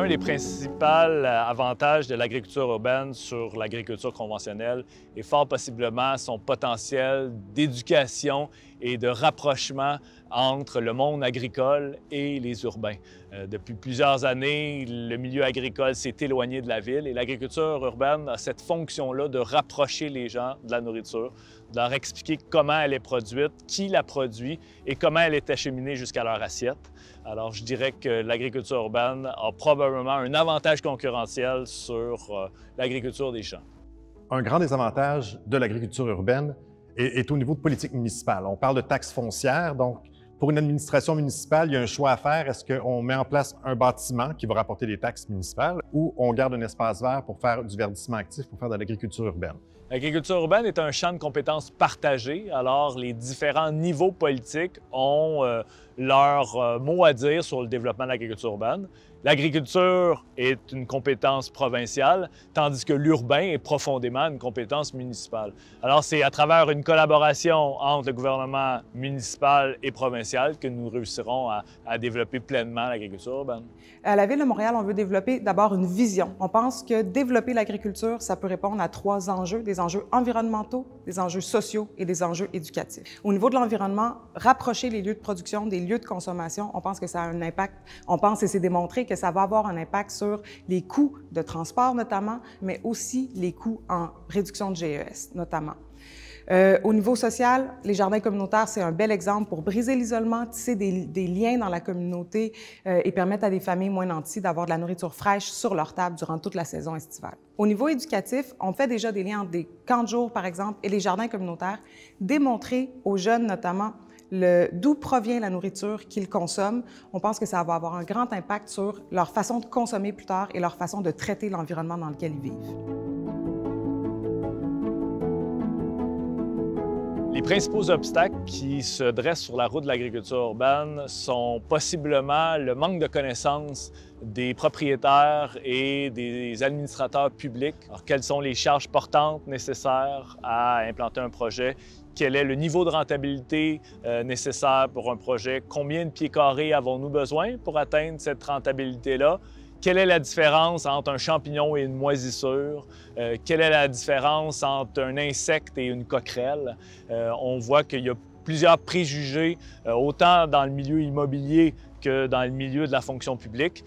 L'un des principaux avantages de l'agriculture urbaine sur l'agriculture conventionnelle est fort possiblement son potentiel d'éducation et de rapprochement entre le monde agricole et les urbains. Depuis plusieurs années, le milieu agricole s'est éloigné de la ville et l'agriculture urbaine a cette fonction-là de rapprocher les gens de la nourriture, de leur expliquer comment elle est produite, qui la produit et comment elle est acheminée jusqu'à leur assiette. Alors, je dirais que l'agriculture urbaine a probablement un avantage concurrentiel sur l'agriculture des champs. Un grand désavantage de l'agriculture urbaine est au niveau de politique municipale. On parle de taxes foncières, donc pour une administration municipale, il y a un choix à faire. Est-ce qu'on met en place un bâtiment qui va rapporter des taxes municipales ou on garde un espace vert pour faire du verdissement actif, pour faire de l'agriculture urbaine? L'agriculture urbaine est un champ de compétences partagé, alors les différents niveaux politiques ont leur mot à dire sur le développement de l'agriculture urbaine. L'agriculture est une compétence provinciale, tandis que l'urbain est profondément une compétence municipale. Alors, c'est à travers une collaboration entre le gouvernement municipal et provincial que nous réussirons à développer pleinement l'agriculture urbaine. À la Ville de Montréal, on veut développer d'abord une vision. On pense que développer l'agriculture, ça peut répondre à 3 enjeux, des enjeux environnementaux, des enjeux sociaux et des enjeux éducatifs. Au niveau de l'environnement, rapprocher les lieux de production des lieux de consommation, on pense que ça a un impact, on pense et c'est démontré que ça va avoir un impact sur les coûts de transport notamment, mais aussi les coûts en réduction de GES notamment. Au niveau social, les jardins communautaires, c'est un bel exemple pour briser l'isolement, tisser des liens dans la communauté et permettre à des familles moins nanties d'avoir de la nourriture fraîche sur leur table durant toute la saison estivale. Au niveau éducatif, on fait déjà des liens entre des camps de jour, par exemple, et les jardins communautaires, démontrer aux jeunes notamment d'où provient la nourriture qu'ils consomment. On pense que ça va avoir un grand impact sur leur façon de consommer plus tard et leur façon de traiter l'environnement dans lequel ils vivent. Les principaux obstacles qui se dressent sur la route de l'agriculture urbaine sont possiblement le manque de connaissances des propriétaires et des administrateurs publics. Alors, quelles sont les charges portantes nécessaires à implanter un projet? Quel est le niveau de rentabilité nécessaire pour un projet? Combien de pieds carrés avons-nous besoin pour atteindre cette rentabilité-là? Quelle est la différence entre un champignon et une moisissure? Quelle est la différence entre un insecte et une coquerelle? On voit qu'il y a plusieurs préjugés, autant dans le milieu immobilier que dans le milieu de la fonction publique,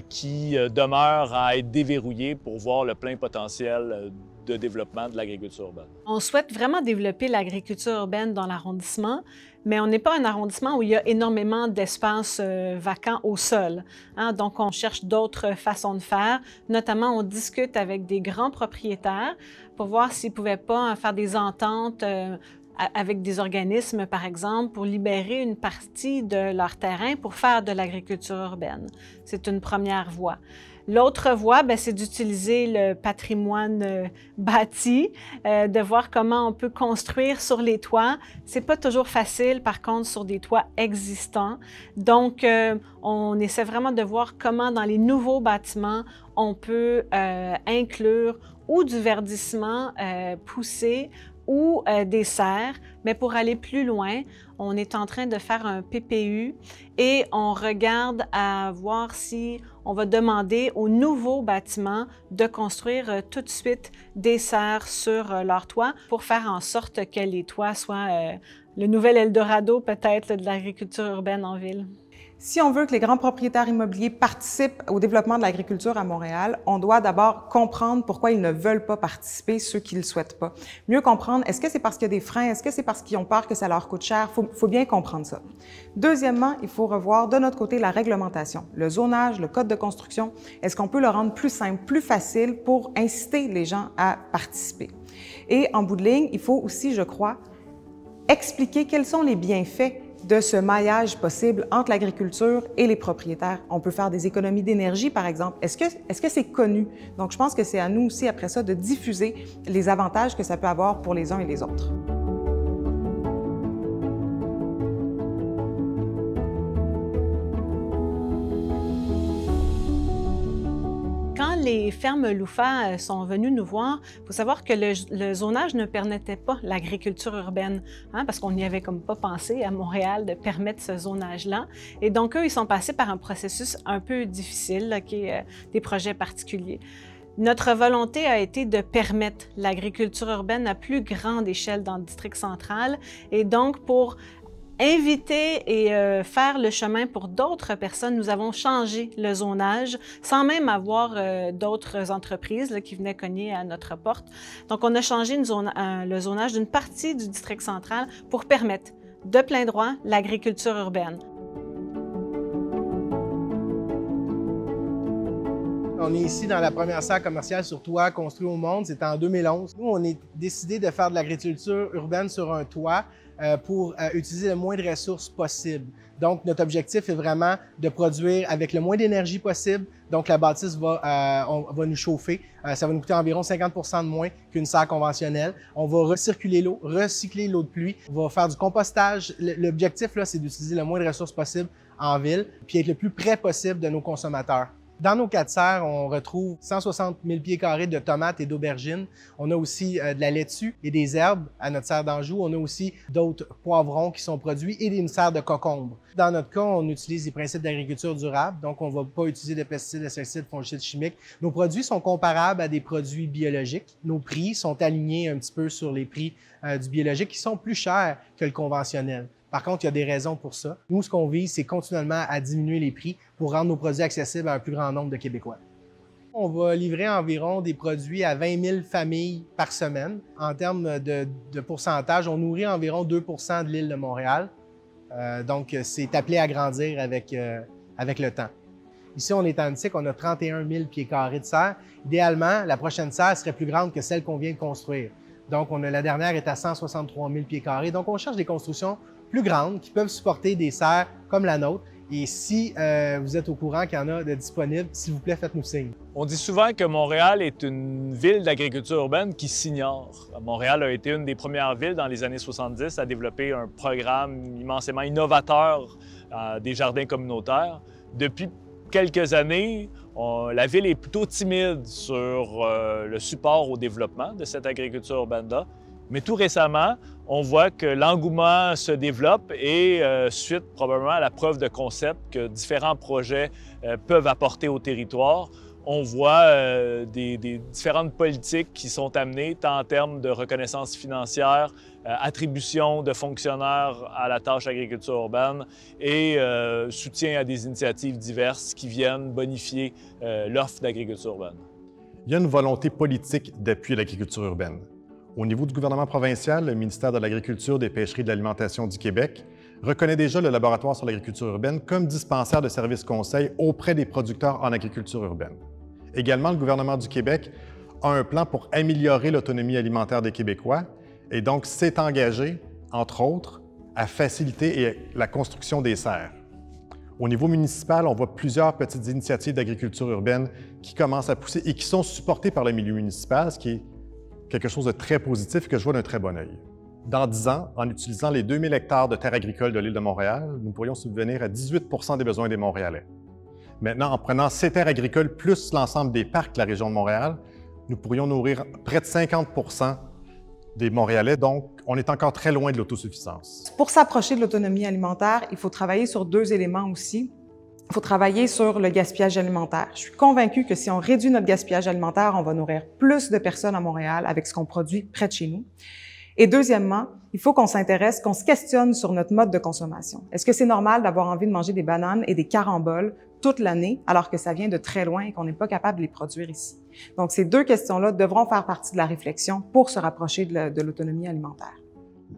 qui demeurent à être déverrouillés pour voir le plein potentiel de développement de l'agriculture urbaine. On souhaite vraiment développer l'agriculture urbaine dans l'arrondissement, mais on n'est pas un arrondissement où il y a énormément d'espaces vacants au sol. Donc, on cherche d'autres façons de faire. Notamment, on discute avec des grands propriétaires pour voir s'ils ne pouvaient pas faire des ententes avec des organismes, par exemple, pour libérer une partie de leur terrain pour faire de l'agriculture urbaine. C'est une première voie. L'autre voie, c'est d'utiliser le patrimoine bâti, de voir comment on peut construire sur les toits. C'est pas toujours facile, par contre, sur des toits existants. Donc, on essaie vraiment de voir comment, dans les nouveaux bâtiments, on peut inclure ou du verdissement poussé ou des serres, mais pour aller plus loin, on est en train de faire un PPU et on regarde à voir si on va demander aux nouveaux bâtiments de construire tout de suite des serres sur leur toit pour faire en sorte que les toits soient le nouvel Eldorado peut-être de l'agriculture urbaine en ville. Si on veut que les grands propriétaires immobiliers participent au développement de l'agriculture à Montréal, on doit d'abord comprendre pourquoi ils ne veulent pas participer, ceux qui ne le souhaitent pas. Mieux comprendre, est-ce que c'est parce qu'il y a des freins? Est-ce que c'est parce qu'ils ont peur que ça leur coûte cher? Faut bien comprendre ça. Deuxièmement, il faut revoir de notre côté la réglementation, le zonage, le code de construction. Est-ce qu'on peut le rendre plus simple, plus facile pour inciter les gens à participer? Et en bout de ligne, il faut aussi, je crois, expliquer quels sont les bienfaits de ce maillage possible entre l'agriculture et les propriétaires. On peut faire des économies d'énergie, par exemple. Est-ce que c'est connu? Donc, je pense que c'est à nous aussi, après ça, de diffuser les avantages que ça peut avoir pour les uns et les autres. Quand les fermes LUFA sont venues nous voir, il faut savoir que le zonage ne permettait pas l'agriculture urbaine, parce qu'on n'y avait comme pas pensé à Montréal de permettre ce zonage-là. Et donc, eux, ils sont passés par un processus un peu difficile, là, qui est des projets particuliers. Notre volonté a été de permettre l'agriculture urbaine à plus grande échelle dans le district central et donc pour inviter et faire le chemin pour d'autres personnes, nous avons changé le zonage sans même avoir d'autres entreprises là, qui venaient cogner à notre porte. Donc, on a changé le zonage d'une partie du district central pour permettre de plein droit l'agriculture urbaine. On est ici dans la première serre commerciale sur toit construit au monde. C'était en 2011. Nous, on est décidé de faire de l'agriculture urbaine sur un toit pour utiliser le moins de ressources possible. Donc, notre objectif est vraiment de produire avec le moins d'énergie possible. Donc, la bâtisse va nous chauffer. Ça va nous coûter environ 50 % de moins qu'une serre conventionnelle. On va recirculer l'eau, recycler l'eau de pluie. On va faire du compostage. L'objectif, là, c'est d'utiliser le moins de ressources possible en ville, puis être le plus près possible de nos consommateurs. Dans nos 4 serres, on retrouve 160 000 pieds carrés de tomates et d'aubergines. On a aussi de la laitue et des herbes à notre serre d'Anjou. On a aussi d'autres poivrons qui sont produits et une serre de cocombres. Dans notre cas, on utilise les principes d'agriculture durable, donc on ne va pas utiliser de pesticides, d'insecticides, fongicides chimiques. Nos produits sont comparables à des produits biologiques. Nos prix sont alignés un petit peu sur les prix du biologique qui sont plus chers que le conventionnel. Par contre, il y a des raisons pour ça. Nous, ce qu'on vise, c'est continuellement à diminuer les prix pour rendre nos produits accessibles à un plus grand nombre de Québécois. On va livrer environ des produits à 20 000 familles par semaine. En termes de pourcentage, on nourrit environ 2 % de l'île de Montréal. Donc, c'est appelé à grandir avec le temps. Ici, on est en Antique, on a 31 000 pieds carrés de serre. Idéalement, la prochaine serre serait plus grande que celle qu'on vient de construire. Donc, la dernière est à 163 000 pieds carrés. Donc, on cherche des constructions plus grandes qui peuvent supporter des serres comme la nôtre. Et si vous êtes au courant qu'il y en a de disponibles, s'il vous plaît, faites-nous signe. On dit souvent que Montréal est une ville d'agriculture urbaine qui s'ignore. Montréal a été une des premières villes dans les années 70 à développer un programme immensément innovateur des jardins communautaires. Depuis quelques années, la ville est plutôt timide sur le support au développement de cette agriculture urbaine-là. Mais tout récemment, on voit que l'engouement se développe et suite probablement à la preuve de concept que différents projets peuvent apporter au territoire, on voit des différentes politiques qui sont amenées tant en termes de reconnaissance financière, attribution de fonctionnaires à la tâche agriculture urbaine et soutien à des initiatives diverses qui viennent bonifier l'offre d'agriculture urbaine. Il y a une volonté politique d'appuyer l'agriculture urbaine. Au niveau du gouvernement provincial, le ministère de l'Agriculture, des Pêcheries et de l'Alimentation du Québec reconnaît déjà le laboratoire sur l'agriculture urbaine comme dispensaire de services conseils auprès des producteurs en agriculture urbaine. Également, le gouvernement du Québec a un plan pour améliorer l'autonomie alimentaire des Québécois et donc s'est engagé, entre autres, à faciliter la construction des serres. Au niveau municipal, on voit plusieurs petites initiatives d'agriculture urbaine qui commencent à pousser et qui sont supportées par le milieu municipal, ce qui est quelque chose de très positif et que je vois d'un très bon œil. Dans 10 ans, en utilisant les 2000 hectares de terres agricoles de l'île de Montréal, nous pourrions subvenir à 18 % des besoins des Montréalais. Maintenant, en prenant ces terres agricoles plus l'ensemble des parcs de la région de Montréal, nous pourrions nourrir près de 50 % des Montréalais, donc on est encore très loin de l'autosuffisance. Pour s'approcher de l'autonomie alimentaire, il faut travailler sur 2 éléments aussi. Il faut travailler sur le gaspillage alimentaire. Je suis convaincue que si on réduit notre gaspillage alimentaire, on va nourrir plus de personnes à Montréal avec ce qu'on produit près de chez nous. Et deuxièmement, il faut qu'on s'intéresse, qu'on se questionne sur notre mode de consommation. Est-ce que c'est normal d'avoir envie de manger des bananes et des caramboles toute l'année alors que ça vient de très loin et qu'on n'est pas capable de les produire ici? Donc, ces 2 questions-là devront faire partie de la réflexion pour se rapprocher de l'autonomie alimentaire.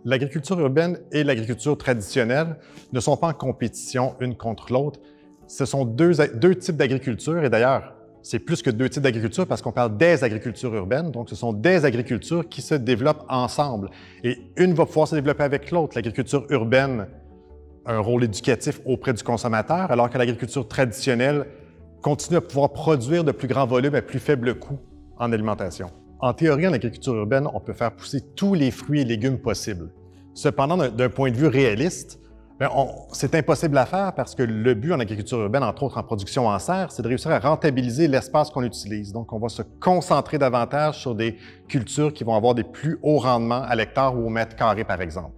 L'agriculture urbaine et l'agriculture traditionnelle ne sont pas en compétition une contre l'autre. Ce sont deux types d'agriculture et d'ailleurs, c'est plus que 2 types d'agriculture parce qu'on parle des agricultures urbaines, donc ce sont des agricultures qui se développent ensemble. Et une va pouvoir se développer avec l'autre. L'agriculture urbaine a un rôle éducatif auprès du consommateur, alors que l'agriculture traditionnelle continue à pouvoir produire de plus grands volumes à plus faible coût en alimentation. En théorie, en agriculture urbaine, on peut faire pousser tous les fruits et légumes possibles. Cependant, d'un point de vue réaliste, C'est impossible à faire parce que le but en agriculture urbaine, entre autres en production en serre, c'est de réussir à rentabiliser l'espace qu'on utilise. Donc, on va se concentrer davantage sur des cultures qui vont avoir des plus hauts rendements à l'hectare ou au mètre carré, par exemple.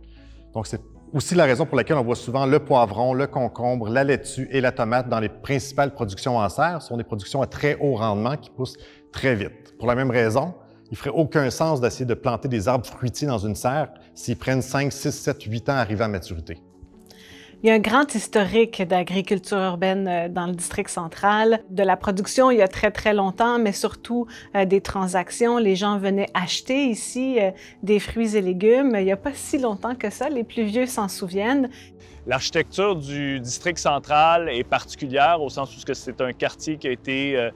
Donc, c'est aussi la raison pour laquelle on voit souvent le poivron, le concombre, la laitue et la tomate dans les principales productions en serre. Ce sont des productions à très haut rendement qui poussent très vite. Pour la même raison, il ne ferait aucun sens d'essayer de planter des arbres fruitiers dans une serre s'ils prennent 5, 6, 7, 8 ans à arriver à maturité. Il y a un grand historique d'agriculture urbaine dans le district central, de la production il y a très, très longtemps, mais surtout des transactions. Les gens venaient acheter ici des fruits et légumes. Il n'y a pas si longtemps que ça, les plus vieux s'en souviennent. L'architecture du district central est particulière au sens où c'est un quartier qui a été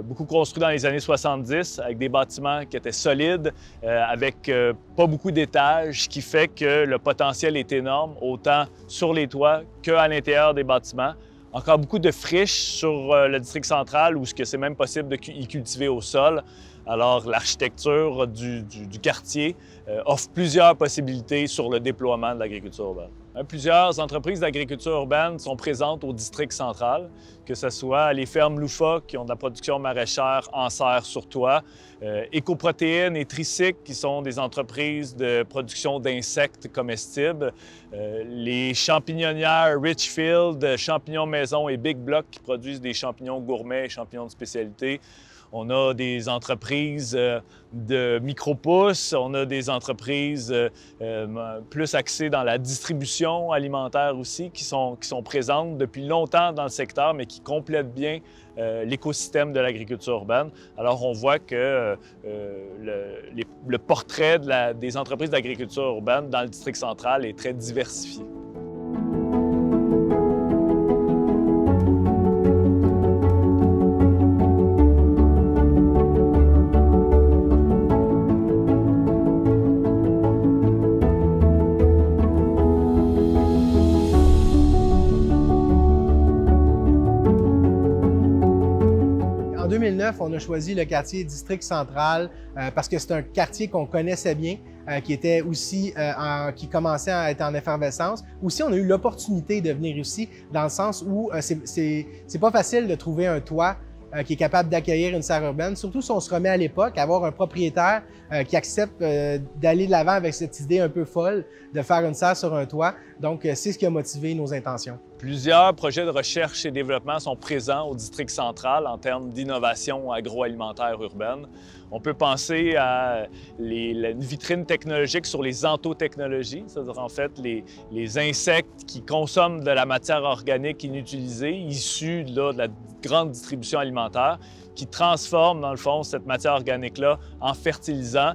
beaucoup construit dans les années 70 avec des bâtiments qui étaient solides, avec pas beaucoup d'étages, ce qui fait que le potentiel est énorme, autant sur les toits qu'à l'intérieur des bâtiments. Encore beaucoup de friches sur le district central où c'est même possible de y cultiver au sol. Alors, l'architecture du quartier offre plusieurs possibilités sur le déploiement de l'agriculture urbaine. Plusieurs entreprises d'agriculture urbaine sont présentes au district central, que ce soit les fermes Loufa qui ont de la production maraîchère en serre sur toit, Écoprotéines et Tricycle qui sont des entreprises de production d'insectes comestibles, les champignonnières Richfield, Champignons Maison et Big Block qui produisent des champignons gourmets et champignons de spécialité. On a des entreprises de micro-pousses, on a des entreprises plus axées dans la distribution alimentaire aussi, qui sont présentes depuis longtemps dans le secteur, mais qui complètent bien l'écosystème de l'agriculture urbaine. Alors, on voit que le portrait des entreprises d'agriculture urbaine dans le district central est très diversifié. En 2009, on a choisi le quartier District Central parce que c'est un quartier qu'on connaissait bien, qui était aussi, qui commençait à être en effervescence. Aussi, on a eu l'opportunité de venir ici dans le sens où c'est pas facile de trouver un toit qui est capable d'accueillir une serre urbaine, surtout si on se remet à l'époque, avoir un propriétaire qui accepte d'aller de l'avant avec cette idée un peu folle de faire une serre sur un toit. Donc, c'est ce qui a motivé nos intentions. Plusieurs projets de recherche et développement sont présents au district central en termes d'innovation agroalimentaire urbaine. On peut penser à une vitrine technologique sur les entomotechnologies, c'est-à-dire en fait les insectes qui consomment de la matière organique inutilisée, issue là, de la grande distribution alimentaire, qui transforment, dans le fond, cette matière organique-là en fertilisant,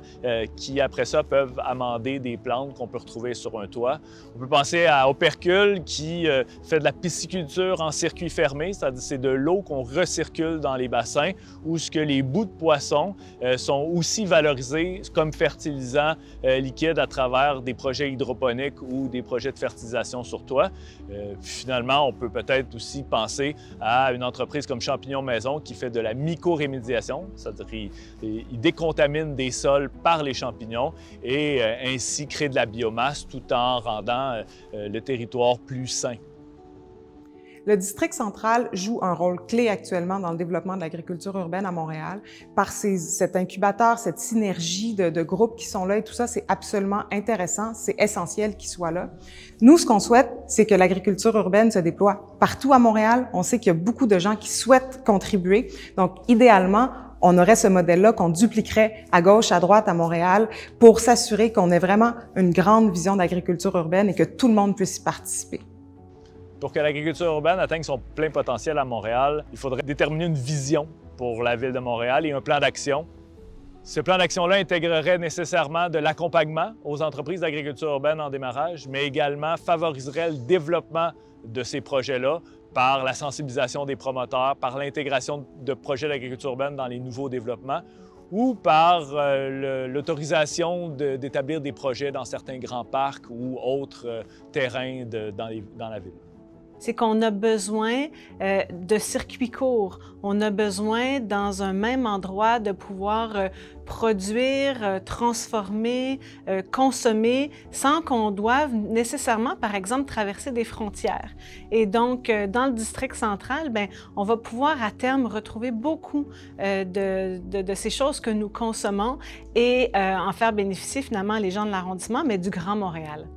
qui, après ça, peuvent amender des plantes qu'on peut retrouver sur un toit. On peut penser à Opercule, qui fait de la pisciculture en circuit fermé, c'est-à-dire c'est de l'eau qu'on recircule dans les bassins, où ce que les bouts de poissons sont aussi valorisés comme fertilisants liquides à travers des projets hydroponiques ou des projets de fertilisation sur toit. Finalement, on peut peut-être aussi penser à une entreprise comme Champignons Maison qui fait de la mycorémédiation, c'est-à-dire qu'ils décontaminent des sols par les champignons et ainsi créent de la biomasse tout en rendant le territoire plus sain. Le district central joue un rôle clé actuellement dans le développement de l'agriculture urbaine à Montréal. Par cet incubateur, cette synergie de groupes qui sont là et tout ça, c'est absolument intéressant, c'est essentiel qu'ils soient là. Nous, ce qu'on souhaite, c'est que l'agriculture urbaine se déploie partout à Montréal. On sait qu'il y a beaucoup de gens qui souhaitent contribuer. Donc, idéalement, on aurait ce modèle-là qu'on dupliquerait à gauche, à droite, à Montréal pour s'assurer qu'on ait vraiment une grande vision d'agriculture urbaine et que tout le monde puisse y participer. Pour que l'agriculture urbaine atteigne son plein potentiel à Montréal, il faudrait déterminer une vision pour la Ville de Montréal et un plan d'action. Ce plan d'action-là intégrerait nécessairement de l'accompagnement aux entreprises d'agriculture urbaine en démarrage, mais également favoriserait le développement de ces projets-là par la sensibilisation des promoteurs, par l'intégration de projets d'agriculture urbaine dans les nouveaux développements ou par l'autorisation d'établir des projets dans certains grands parcs ou autres terrains dans la ville. c'est qu'on a besoin de circuits courts. On a besoin, dans un même endroit, de pouvoir produire, transformer, consommer, sans qu'on doive nécessairement, par exemple, traverser des frontières. Et donc, dans le district central, bien, on va pouvoir à terme retrouver beaucoup de ces choses que nous consommons et en faire bénéficier finalement les gens de l'arrondissement, mais du Grand Montréal.